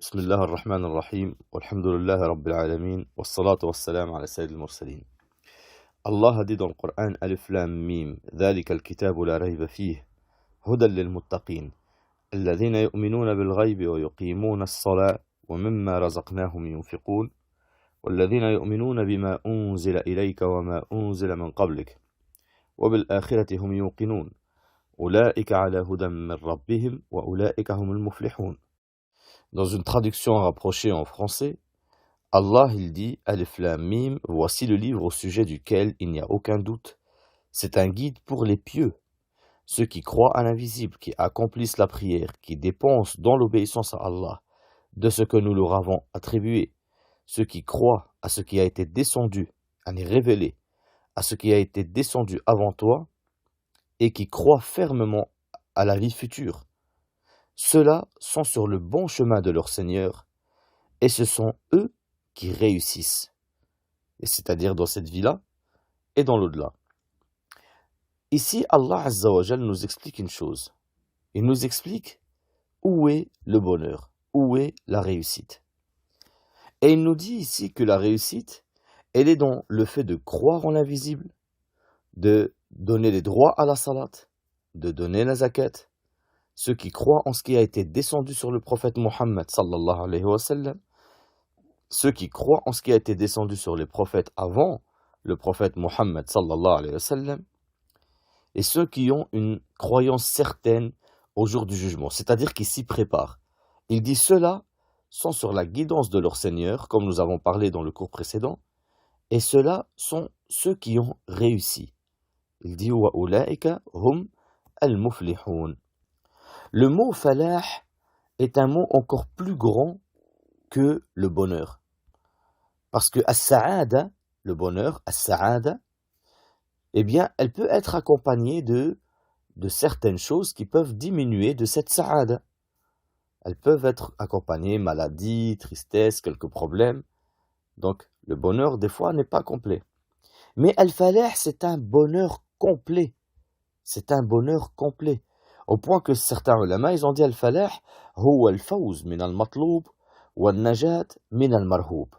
بسم الله الرحمن الرحيم والحمد لله رب العالمين والصلاة والسلام على سيد المرسلين. Allah a dit dans le Coran Alif Lam Mim ذلك الكتاب لا ريب فيه هدى للمتقين الذين يؤمنون بالغيب ويقيمون الصلاة ومما رزقناهم ينفقون والذين يؤمنون بما أنزل إليك وما أنزل من قبلك وبالآخرة هم يوقنون أولئك على هدى من ربهم وأولئك هم المفلحون. Dans une traduction rapprochée en français, Allah il dit Alif Lam Mim, voici le livre au sujet duquel il n'y a aucun doute. C'est un guide pour les pieux, ceux qui croient à l'invisible, qui accomplissent la prière, qui dépensent dans l'obéissance à Allah de ce que nous leur avons attribué, ceux qui croient à ce qui a été descendu, à les révéler, à ce qui a été descendu avant toi, et qui croient fermement à la vie future. Ceux-là sont sur le bon chemin de leur Seigneur, et ce sont eux qui réussissent, et c'est-à-dire dans cette vie-là et dans l'au-delà. Ici, Allah Azza wa Jal nous explique une chose. Il nous explique où est le bonheur, où est la réussite. Et il nous dit ici que la réussite, elle est dans le fait de croire en l'invisible, de donner les droits à la salat, de donner la zakat, ceux qui croient en ce qui a été descendu sur le prophète Mohammed sallallahu alayhi wa sallam, ceux qui croient en ce qui a été descendu sur les prophètes avant le prophète Mohammed sallallahu alayhi wa sallam, et ceux qui ont une croyance certaine au jour du jugement, c'est-à-dire qui s'y préparent. Il dit ceux-là sont sur la guidance de leur Seigneur, comme nous avons parlé dans le cours précédent, et ceux-là sont ceux qui ont réussi. Il dit wa ulaika hum al-muflihun. Le mot falah est un mot encore plus grand que le bonheur. Parce que as-sa'ada, le bonheur, as-sa'ada, eh bien, elle peut être accompagnée de certaines choses qui peuvent diminuer de cette sa'ada. Elles peuvent être accompagnées maladie, tristesse, quelques problèmes. Donc, le bonheur, des fois, n'est pas complet. Mais al-falah, c'est un bonheur complet. C'est un bonheur complet. Au point que certains ulama, ils ont dit al-falah, huwa al-fawz min al-matloub wa al-najat min al-marhoub.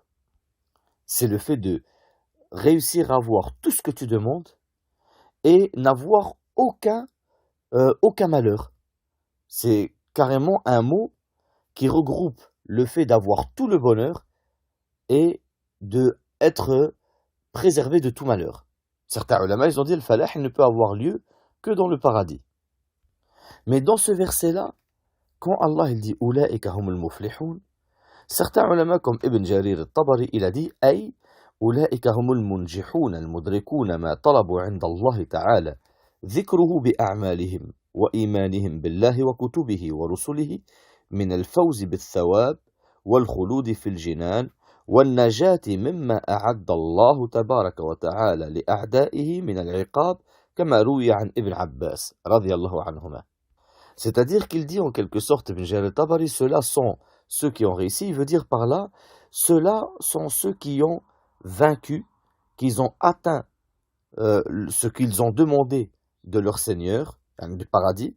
C'est le fait de réussir à avoir tout ce que tu demandes et n'avoir aucun malheur. C'est carrément un mot qui regroupe le fait d'avoir tout le bonheur et d'être préservé de tout malheur. Certains ulama, ils ont dit al-falah, il ne peut avoir lieu que dans le paradis. Mais dans ce verset-là, quand Allah il dit Ulaika humul muflihun, certains ulama comme Ibn Jarir al-Tabari, il a dit Ay Ulaika humul munjihun al-mudrikun ma talabu 'inda Allah ta'ala dhikruhu bi a'malihim wa imanihim billahi wa kutubihi wa rusulihi min al-fawz bil-thawab wal-khulud fil jinan wal-najat mimma a'adda Allah tabaraka wa ta'ala li a'da'ihi min al-'iqab kama ruwiya 'an Ibn Abbas radiyallahu anhuma. C'est-à-dire qu'il dit en quelque sorte, Ibn Jarir al-Tabari, ceux-là sont ceux qui ont réussi. Il veut dire par là, ceux-là sont ceux qui ont vaincu, qui ont atteint ce qu'ils ont demandé de leur Seigneur, du paradis,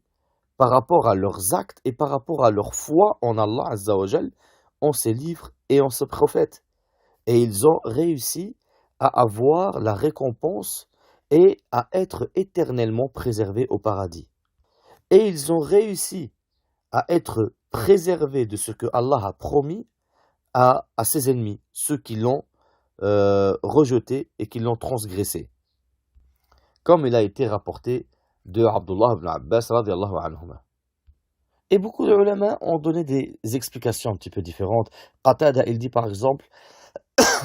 par rapport à leurs actes et par rapport à leur foi en Allah Azza wa Jal, en ses livres et en ses prophètes. Et ils ont réussi à avoir la récompense et à être éternellement préservés au paradis. Et ils ont réussi à être préservés de ce que Allah a promis à ses ennemis, ceux qui l'ont rejeté et qui l'ont transgressé. Comme il a été rapporté de Abdullah ibn Abbas radiyallahu anhuma. Et beaucoup de ulama ont donné des explications un petit peu différentes. Qatada, il dit par exemple,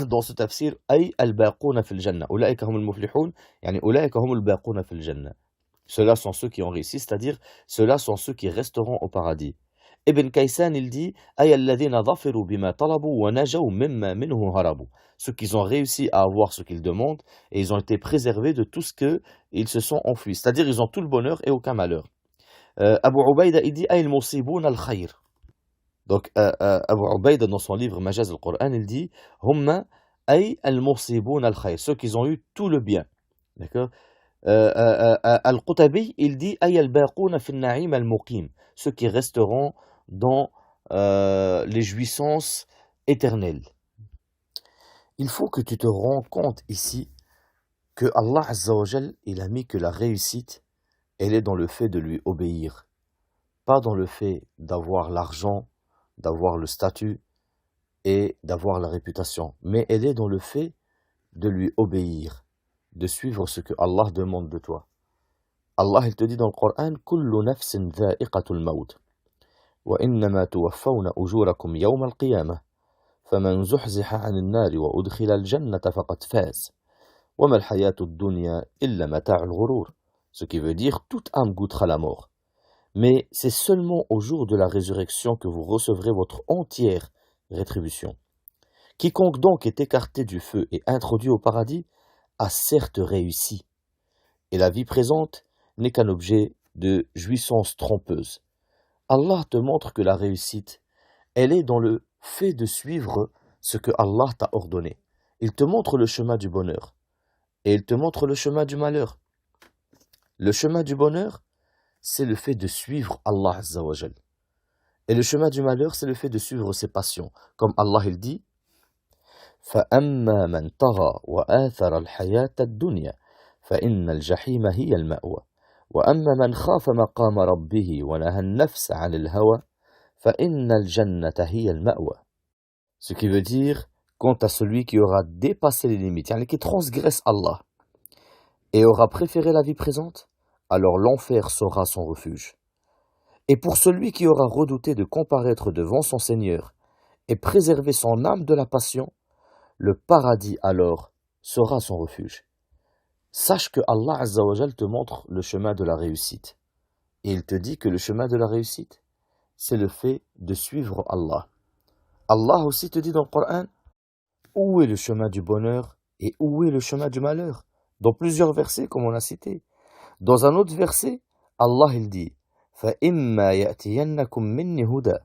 dans ce tafsir, Ay al-baquna fil jannah, ulaika humul muflihun, yani ulaika humul baquna fil jannah. Ceux-là sont ceux qui ont réussi, c'est-à-dire ceux-là sont ceux qui resteront au paradis. Ibn Kaysan, il dit Ay alladhina dhafiru bima talabu wa najaw mimma minhu harabu. Ceux qui ont réussi à avoir ce qu'ils demandent et ils ont été préservés de tout ce qu'ils se sont enfuis. C'est-à-dire ils ont tout le bonheur et aucun malheur. Abu Ubaïda, il dit Ay al-musibun al-khayr. Donc Abu Ubaïda, dans son livre Majaz al-Qur'an, il dit Humma ay al-musibun al-khayr. Ceux qui ont eu tout le bien. D'accord. Al-Qutabi, il dit Ay al-baquna fi an-na'im al-muqim. Ceux qui resteront dans les jouissances éternelles. Il faut que tu te rends compte ici que Allah Azza wa Jal, il a mis que la réussite, elle est dans le fait de lui obéir, pas dans le fait d'avoir l'argent, d'avoir le statut et d'avoir la réputation, mais elle est dans le fait de lui obéir, de suivre ce que Allah demande de toi. Allah, il te dit dans le Coran, كل نفس ذائقة الموت وإنما توفون أجوركم يوم القيامة فمن زحزح عن النار وأدخل الجنة فقد فاز وما الحياة الدنيا إلا متاع الغرور. Ce qui veut dire toute âme goûtera la mort. Mais c'est seulement au jour de la résurrection que vous recevrez votre entière rétribution. Quiconque donc est écarté du feu et introduit au paradis a certes réussi. Et la vie présente n'est qu'un objet de jouissance trompeuse. Allah te montre que la réussite, elle est dans le fait de suivre ce que Allah t'a ordonné. Il te montre le chemin du bonheur et il te montre le chemin du malheur. Le chemin du bonheur, c'est le fait de suivre Allah Azza wa Jal. Et le chemin du malheur, c'est le fait de suivre ses passions. Comme Allah il dit, فَأَمَّا مَنْ طَغَى وَآثَرَ الْحَيَاةَ الدُّنْيَا فَإِنَّ الْجَحِيمَ هِيَ الْمَأْوَى وَأَمَّا مَنْ خَافَ مَقَامَ رَبِّهِ وَنَهَى النَّفْسَ عَنِ الْهَوَى فَإِنَّ الْجَنَّةَ هِيَ الْمَأْوَى. Ce qui veut dire, quant à celui qui aura dépassé les limites, qui transgresse Allah, et aura préféré la vie présente, alors l'enfer sera son refuge. Et pour celui qui aura redouté de comparaître devant son Seigneur et préserver son âme de la passion, le paradis alors sera son refuge. Sache que Allah Azza wa Jal te montre le chemin de la réussite. Et il te dit que le chemin de la réussite, c'est le fait de suivre Allah. Allah aussi te dit dans le Coran, où est le chemin du bonheur et où est le chemin du malheur? Dans plusieurs versets, comme on a cité. Dans un autre verset, Allah il dit, فَإِمَّا يَأْتِيَنَّكُمْ مِنِّي هُدًى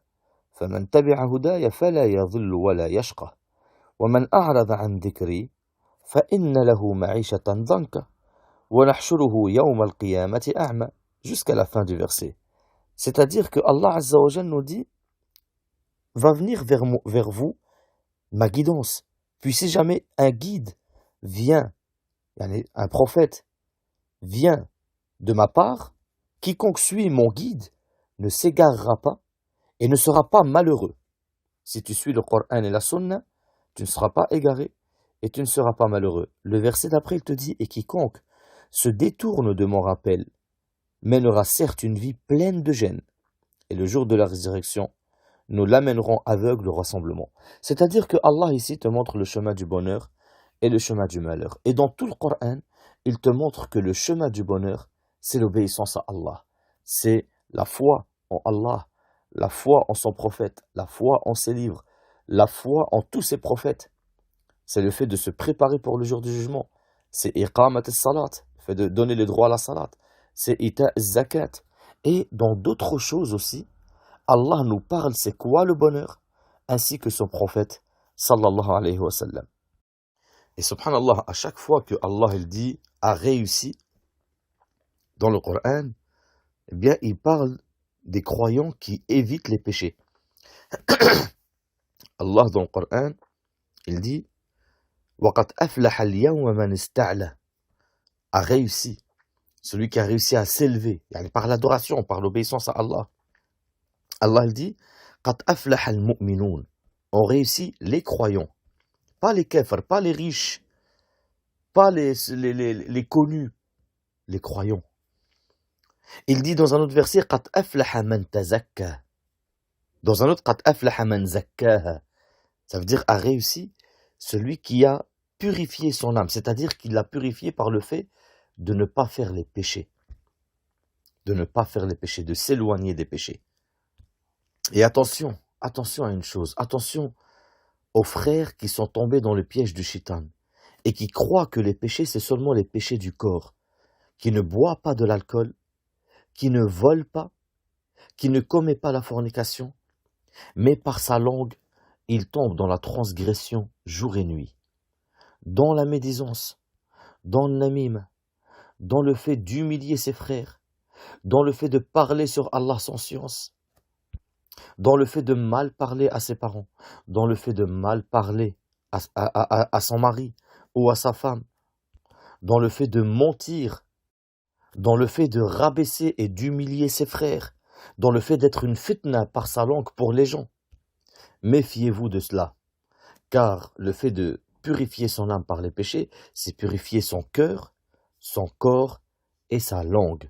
فَمَنْ تَبِعَ هُدَايَ فَلَا يَضِلُّ وَلَا يَشْقَى وَمَنْ أَعْرَضَ عَنْ ذِكْرِي فَإِنَّ لَهُ مَعِيشَةً ضَنْكًا وَنَحْشُرُهُ يَوْمَ الْقِيَامَةِ أَعْمَى. Jusqu'à la fin du verset. C'est-à-dire que Allah Azza wa Jal nous dit, va venir vers vous ma guidance. Puis si jamais un guide vient, un prophète vient de ma part, quiconque suit mon guide ne s'égarera pas et ne sera pas malheureux. Si tu suis le Coran et la Sunna, tu ne seras pas égaré et tu ne seras pas malheureux. Le verset d'après, il te dit, et quiconque se détourne de mon rappel mènera certes une vie pleine de gêne. Et le jour de la résurrection, nous l'amènerons aveugle au rassemblement. C'est-à-dire que Allah ici te montre le chemin du bonheur et le chemin du malheur. Et dans tout le Coran, il te montre que le chemin du bonheur, c'est l'obéissance à Allah. C'est la foi en Allah, la foi en son prophète, la foi en ses livres, la foi en tous ses prophètes. C'est le fait de se préparer pour le jour du jugement. C'est iqamat as-salat, le fait de donner le droit à la salat. C'est ita az-zakat. Et dans d'autres choses aussi, Allah nous parle c'est quoi le bonheur, ainsi que son prophète, sallallahu alayhi wa sallam. Et subhanallah, à chaque fois que Allah il dit a réussi dans le Coran, eh bien il parle des croyants qui évitent les péchés. Allah dans le Coran, il dit وَقَدْ أَفْلَحَ الْيَوْمَ مَنِ اسْتَعْلَى, a réussi, celui qui a réussi à s'élever, par l'adoration, par l'obéissance à Allah. Allah il dit قَدْ أَفْلَحَ الْمُؤْمِنُونَ, ont réussi les croyants, pas les kafrs, pas les riches, pas les connus, les croyants. Il dit dans un autre verset قَدْ أَفْلَحَ مَنْ تَزَكَّى, dans un autre قَدْ أَفْلَحَ مَنْ زَكَّاهَا, ça veut dire a réussi celui qui a purifié son âme, c'est-à-dire qu'il l'a purifié par le fait de ne pas faire les péchés, de s'éloigner des péchés. Et attention à une chose, attention aux frères qui sont tombés dans le piège du shaitan et qui croient que les péchés, c'est seulement les péchés du corps, qui ne boit pas de l'alcool, qui ne vole pas, qui ne commet pas la fornication, mais par sa langue, il tombe dans la transgression jour et nuit, dans la médisance, dans le namim, dans le fait d'humilier ses frères, dans le fait de parler sur Allah sans science. dans le fait de mal parler à ses parents, dans le fait de mal parler à son mari ou à sa femme, dans le fait de mentir, dans le fait de rabaisser et d'humilier ses frères, dans le fait d'être une fitna par sa langue pour les gens. Méfiez-vous de cela, car le fait de purifier son âme par les péchés, c'est purifier son cœur, son corps et sa langue.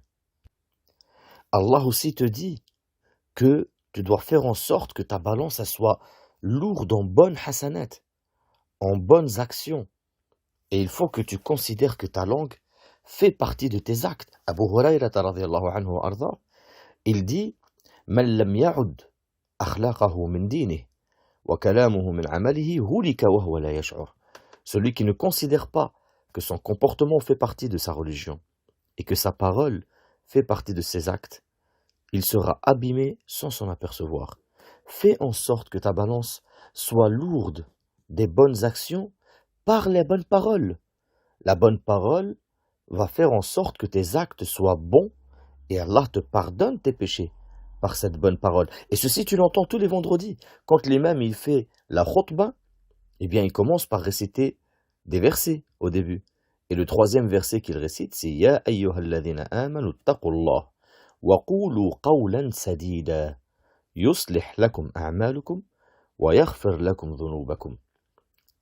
Allah aussi te dit que tu dois faire en sorte que ta balance elle soit lourde en bonnes hasanat, en bonnes actions. Et il faut que tu considères que ta langue fait partie de tes actes. Abu Hurayrata radiyallahu anhu wa arda, il dit Man lam ya'ud akhlaqahu min dinih wa kalamuhu min amalihi hulika wa huwa la yash'ur. Celui qui ne considère pas que son comportement fait partie de sa religion et que sa parole fait partie de ses actes, il sera abîmé sans s'en apercevoir. Fais en sorte que ta balance soit lourde des bonnes actions par les bonnes paroles. La bonne parole va faire en sorte que tes actes soient bons et Allah te pardonne tes péchés par cette bonne parole. Et ceci, tu l'entends tous les vendredis. Quand l'imam il fait la khutbah, eh bien, il commence par réciter des versets au début. Et le troisième verset qu'il récite, c'est Ya ayyuhalladhina amanu taqullah wa qulu qawlan sadida yuslih lakum a'malukum wa yaghfir lakum dhunubakum.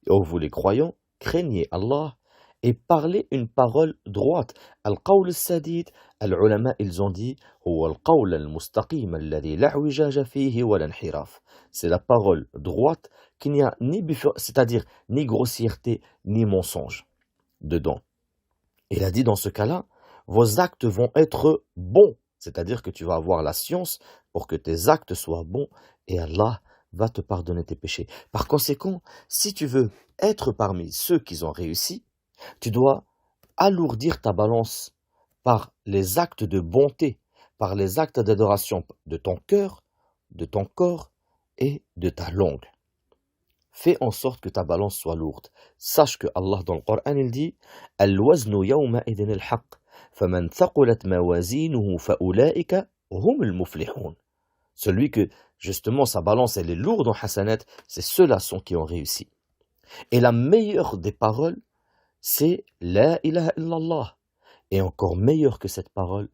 Ô vous les croyants, craignez Allah et parlez une parole droite. Al-qawl al-sadid, al-ulama ils ont dit huwa al-qawl al-mustaqim alladhi la i'wijaja fihi wa la inhiraf. C'est la parole droite qu'il n'y a c'est-à-dire ni grossièreté ni mensonge dedans. Il a dit dans ce cas-là, vos actes vont être bons, c'est-à-dire que tu vas avoir la science pour que tes actes soient bons et Allah va te pardonner tes péchés. Par conséquent, si tu veux être parmi ceux qui ont réussi, tu dois alourdir ta balance par les actes de bonté, par les actes d'adoration de ton cœur, de ton corps et de ta langue. Fais en sorte que ta balance soit lourde. Sache que Allah dans le Coran il dit Al-waznu yawma idin al-haq, faman thaqulat mawazinuhu fa ulaika hum al-muflihun. Celui que justement sa balance elle est lourde en hasanat, c'est ceux-là sont qui ont réussi. Et la meilleure des paroles, c'est La ilaha illallah. Et encore meilleure que cette parole,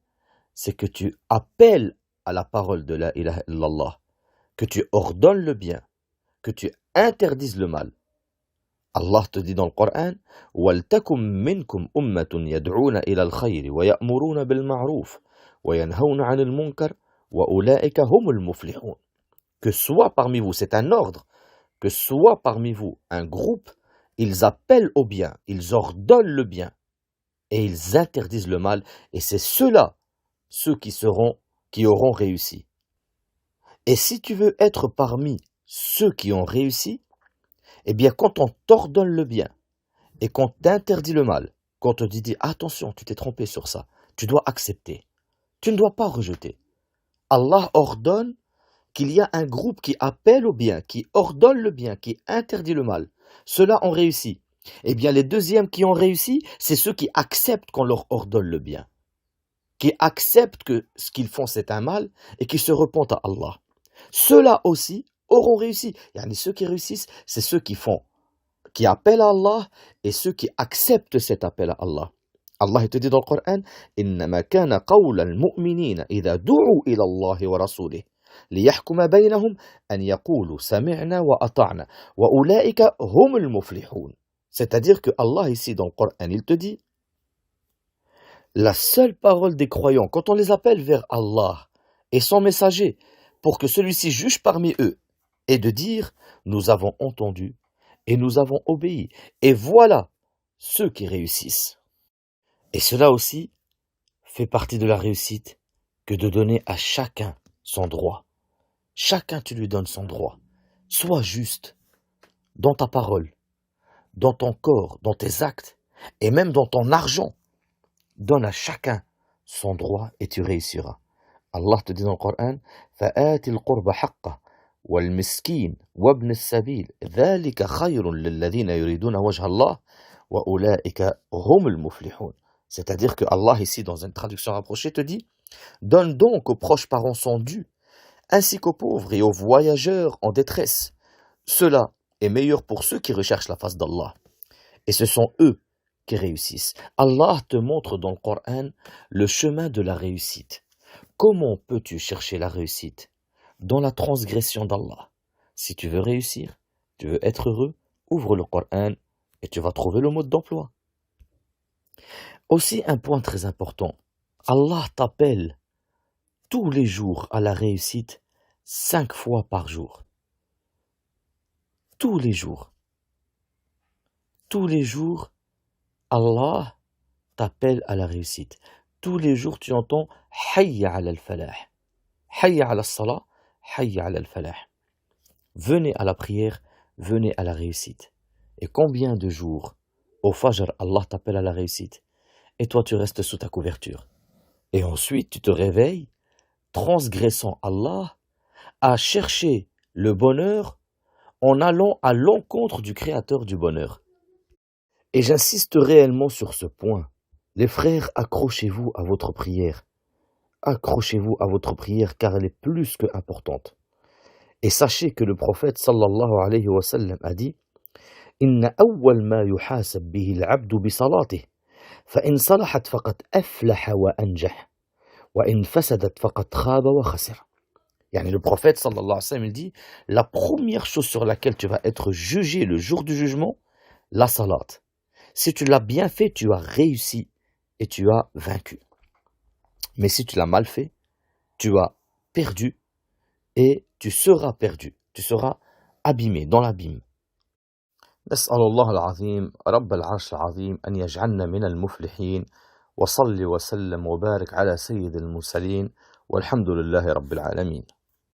c'est que tu appelles à la parole de La ilaha illallah, que tu ordonnes le bien, que tu interdises le mal. Allah te dit dans le Coran وَلْتَكُمْ مِنْكُمْ أُمَّةٌ يَدْعُونَ إِلَى الْخَيْرِ وَيَأْمُرُونَ بِالْمَعْرُوفِ وَيَنْهَوْنَ عَنِ الْمُنْكَرِ وَأُولَئِكَ هُمُ الْمُفْلِحُونَ. Que soit parmi vous, c'est un ordre, que soit parmi vous un groupe, ils appellent au bien, ils ordonnent le bien et ils interdisent le mal, et c'est ceux-là, ceux qui auront réussi. Et si tu veux être parmi ceux qui ont réussi, eh bien quand on t'ordonne le bien et qu'on t'interdit le mal, quand on te dit attention, tu t'es trompé sur ça, tu dois accepter, tu ne dois pas rejeter. Allah ordonne qu'il y a un groupe qui appelle au bien, qui ordonne le bien, qui interdit le mal. Ceux-là ont réussi. Eh bien, les deuxièmes qui ont réussi, c'est ceux qui acceptent qu'on leur ordonne le bien, qui acceptent que ce qu'ils font c'est un mal et qui se repentent à Allah. Ceux-là aussi auront réussi. Yani ceux qui réussissent, c'est ceux qui appellent à Allah et ceux qui acceptent cet appel à Allah. Allah te dit dans le Coran إنما كان قول المؤمنين إذا دعوا إلى الله ورسوله ليحكم بينهم أن يقولوا سمعنا وأطعنا وأولئك هم المفلحون. C'est-à-dire que Allah ici dans le Coran, il te dit la seule parole des croyants quand on les appelle vers Allah et son messager pour que celui-ci juge parmi eux est de dire nous avons entendu et nous avons obéi. Et voilà ceux qui réussissent. Et cela aussi fait partie de la réussite que de donner à chacun son droit. Chacun tu lui donnes son droit. Sois juste dans ta parole, dans ton corps, dans tes actes et même dans ton argent. Donne à chacun son droit et tu réussiras. Allah te dit dans le Coran فَآتِ الْقُرْبَ حَقَّهُ وَالْمِسْكِينَ وَابْنَ السَّبِيلِ ذَلِكَ خَيْرٌ لِلَّذِينَ يُرِيدُونَ وَجْهَ اللَّهِ وَأُولَئِكَ هُمُ الْمُفْلِحُونَ. C'est-à-dire que Allah ici dans une traduction rapprochée te dit donne donc aux proches parents son dû, ainsi qu'aux pauvres et aux voyageurs en détresse. Cela est meilleur pour ceux qui recherchent la face d'Allah. Et ce sont eux qui réussissent. Allah te montre dans le Coran le chemin de la réussite. Comment peux-tu chercher la réussite? Dans la transgression d'Allah. Si tu veux réussir, tu veux être heureux, ouvre le Coran et tu vas trouver le mode d'emploi. Aussi un point très important, Allah t'appelle tous les jours à la réussite 5 fois par jour. Tous les jours. Tous les jours, Allah t'appelle à la réussite. Tous les jours, tu entends Hayya ala al-falah. Hayya ala al-salah, Hayya ala al-falah. Venez à la prière, venez à la réussite. Et combien de jours au Fajr, Allah t'appelle à la réussite et toi tu restes sous ta couverture. Et ensuite tu te réveilles, transgressant Allah, à chercher le bonheur en allant à l'encontre du Créateur du bonheur. Et j'insiste réellement sur ce point. Les frères, accrochez-vous à votre prière. Accrochez-vous à votre prière car elle est plus que importante. Et sachez que le prophète sallallahu alayhi wa sallam a dit Inna awwal ma yuhasab bihi al-abdu bi salatih, fa in salahat faqad aflaha wa anjah, wa in fasadat faqad khaba wa khasir. Yani le prophète sallallahu alayhi wa sallam il dit la première chose sur laquelle tu vas être jugé le jour du jugement, la salat. Si tu l'as bien fait, tu as réussi et tu as vaincu. Mais si tu l'as mal fait, tu as perdu et tu seras perdu. Tu seras abîmé, dans l'abîme. نسأل الله العظيم رب العرش العظيم أن يجعلنا من المفلحين وصل وسلم وبارك على سيد المرسلين والحمد لله رب العالمين.